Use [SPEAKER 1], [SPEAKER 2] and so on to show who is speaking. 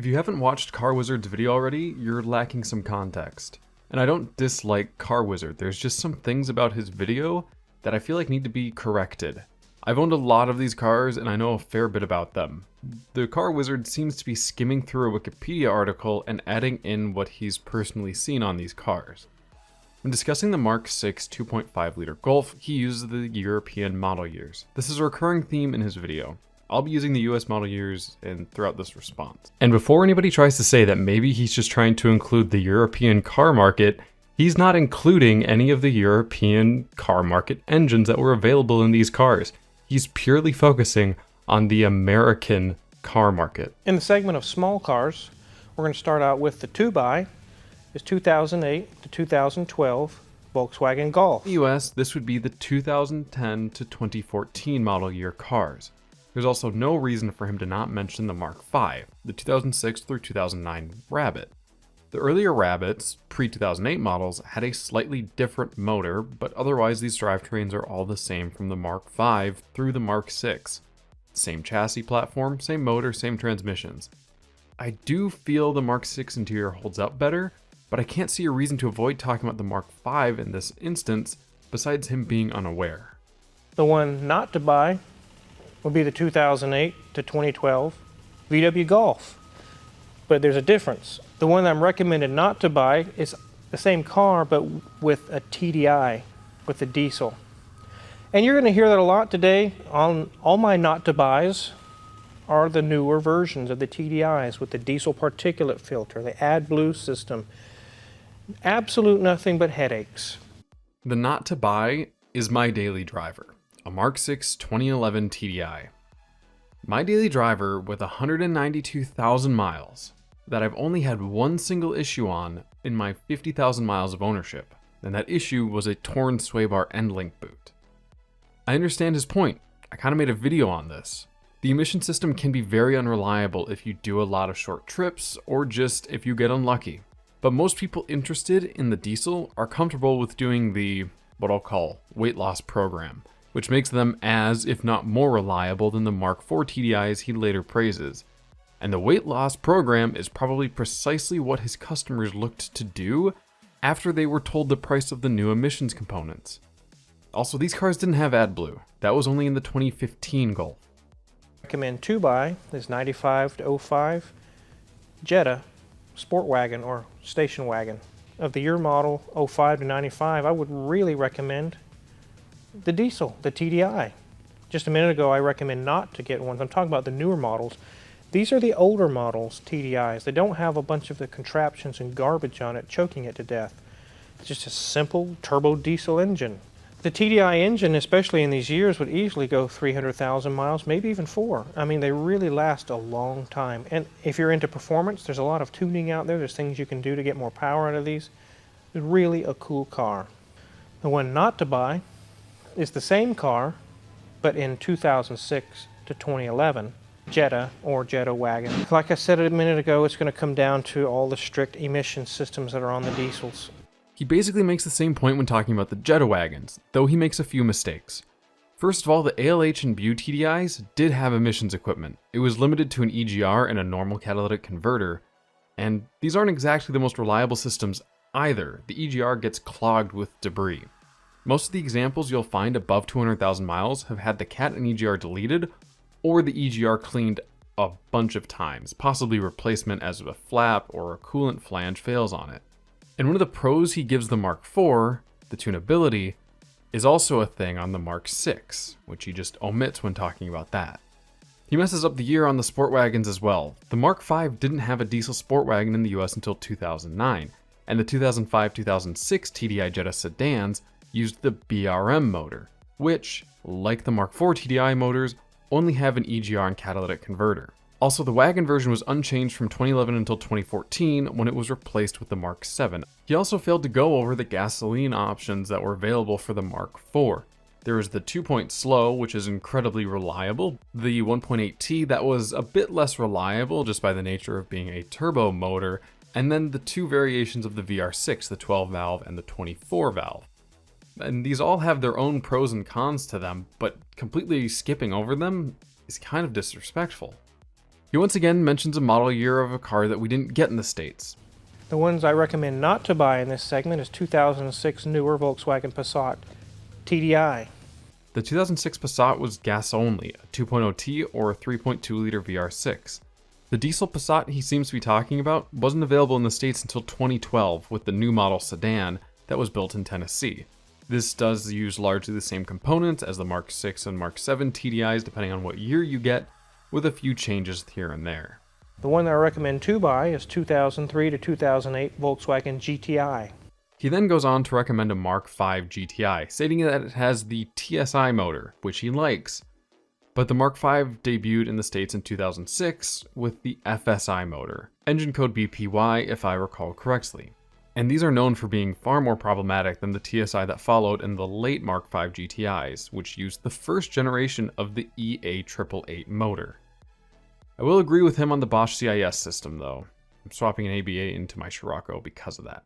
[SPEAKER 1] If you haven't watched Car Wizard's video already, you're lacking some context. And I don't dislike Car Wizard, there's just some things about his video that I feel like need to be corrected. I've owned a lot of these cars and I know a fair bit about them. The Car Wizard seems to be skimming through a Wikipedia article and adding in what he's personally seen on these cars. When discussing the Mark 6 2.5 liter Golf, he uses the European model years. This is a recurring theme in his video. I'll be using the US model years throughout this response. And before anybody tries to say that maybe he's just trying to include the European car market, he's not including any of the European car market engines that were available in these cars. He's purely focusing on the American car market.
[SPEAKER 2] In the segment of small cars, we're going to start out with the 2x. It's 2008 to 2012 Volkswagen Golf.
[SPEAKER 1] In the US, this would be the 2010 to 2014 model year cars. There's also no reason for him to not mention the Mark V, the 2006 through 2009 Rabbit. The earlier Rabbits, pre-2008 models, had a slightly different motor, but otherwise these drivetrains are all the same from the Mark V through the Mark VI. Same chassis platform, same motor, same transmissions. I do feel the Mark VI interior holds up better, but I can't see a reason to avoid talking about the Mark V in this instance, besides him being unaware.
[SPEAKER 2] The one not to buy would be the 2008 to 2012 VW Golf. But there's a difference. The one I'm recommended not to buy is the same car, but with a TDI, with the diesel. And you're going to hear that a lot today. On all my not to buys are the newer versions of the TDIs with the diesel particulate filter, the AdBlue system. Absolute nothing but headaches.
[SPEAKER 1] The not to buy is my daily driver, a Mark VI 2011 TDI. My daily driver with 192,000 miles that I've only had one single issue on in my 50,000 miles of ownership, and that issue was a torn sway bar end link boot. I understand his point. I kind of made a video on this. The emission system can be very unreliable if you do a lot of short trips or just if you get unlucky. But most people interested in the diesel are comfortable with doing the, what I'll call, weight loss program, which makes them as, if not more reliable than the Mark IV TDIs he later praises. And the weight loss program is probably precisely what his customers looked to do after they were told the price of the new emissions components. Also, these cars didn't have AdBlue. That was only in the 2015 Golf.
[SPEAKER 2] Recommend 2x is 95 to 05 Jetta Sport Wagon or Station Wagon. Of the year model 05 to 95, I would really recommend the diesel, the TDI. Just a minute ago I recommend not to get one. I'm talking about the newer models. These are the older models TDIs. They don't have a bunch of the contraptions and garbage on it choking it to death. It's just a simple turbo diesel engine. The TDI engine, especially in these years, would easily go 300,000 miles, maybe even 4. I mean, they really last a long time. And if you're into performance, there's a lot of tuning out there. There's things you can do to get more power out of these. It's really a cool car. The one not to buy is the same car, but in 2006 to 2011, Jetta or Jetta Wagon. Like I said a minute ago, it's going to come down to all the strict emission systems that are on the diesels.
[SPEAKER 1] He basically makes the same point when talking about the Jetta wagons, though he makes a few mistakes. First of all, the ALH and BU TDIs did have emissions equipment. It was limited to an EGR and a normal catalytic converter, and these aren't exactly the most reliable systems either. The EGR gets clogged with debris. Most of the examples you'll find above 200,000 miles have had the CAT and EGR deleted, or the EGR cleaned a bunch of times, possibly replacement as a flap or a coolant flange fails on it. And one of the pros he gives the Mark IV, the tunability, is also a thing on the Mark VI, which he just omits when talking about that. He messes up the year on the sport wagons as well. The Mark V didn't have a diesel sport wagon in the US until 2009, and the 2005-2006 TDI Jetta sedans used the BRM motor, which, like the Mark IV TDI motors, only have an EGR and catalytic converter. Also, the wagon version was unchanged from 2011 until 2014 when it was replaced with the Mark VII. He also failed to go over the gasoline options that were available for the Mark IV. There was the 2-point slow, which is incredibly reliable, the 1.8T that was a bit less reliable just by the nature of being a turbo motor, and then the two variations of the VR6, the 12 valve and the 24 valve. And these all have their own pros and cons to them, but completely skipping over them is kind of disrespectful. He once again mentions a model year of a car that we didn't get in the States.
[SPEAKER 2] The ones I recommend not to buy in this segment is 2006 newer Volkswagen Passat TDI.
[SPEAKER 1] The 2006 Passat was gas only, a 2.0T or a 3.2 liter VR6. The diesel Passat he seems to be talking about wasn't available in the States until 2012 with the new model sedan that was built in Tennessee. This does use largely the same components as the Mark 6 and Mark 7 TDIs depending on what year you get, with a few changes here and there.
[SPEAKER 2] The one that I recommend to buy is 2003 to 2008 Volkswagen GTI.
[SPEAKER 1] He then goes on to recommend a Mark 5 GTI, stating that it has the TSI motor, which he likes. But the Mark 5 debuted in the States in 2006 with the FSI motor, engine code BPY if I recall correctly. And these are known for being far more problematic than the TSI that followed in the late Mark 5 GTIs, which used the first generation of the EA888 motor. I will agree with him on the Bosch CIS system though. I'm swapping an ABA into my Scirocco because of that.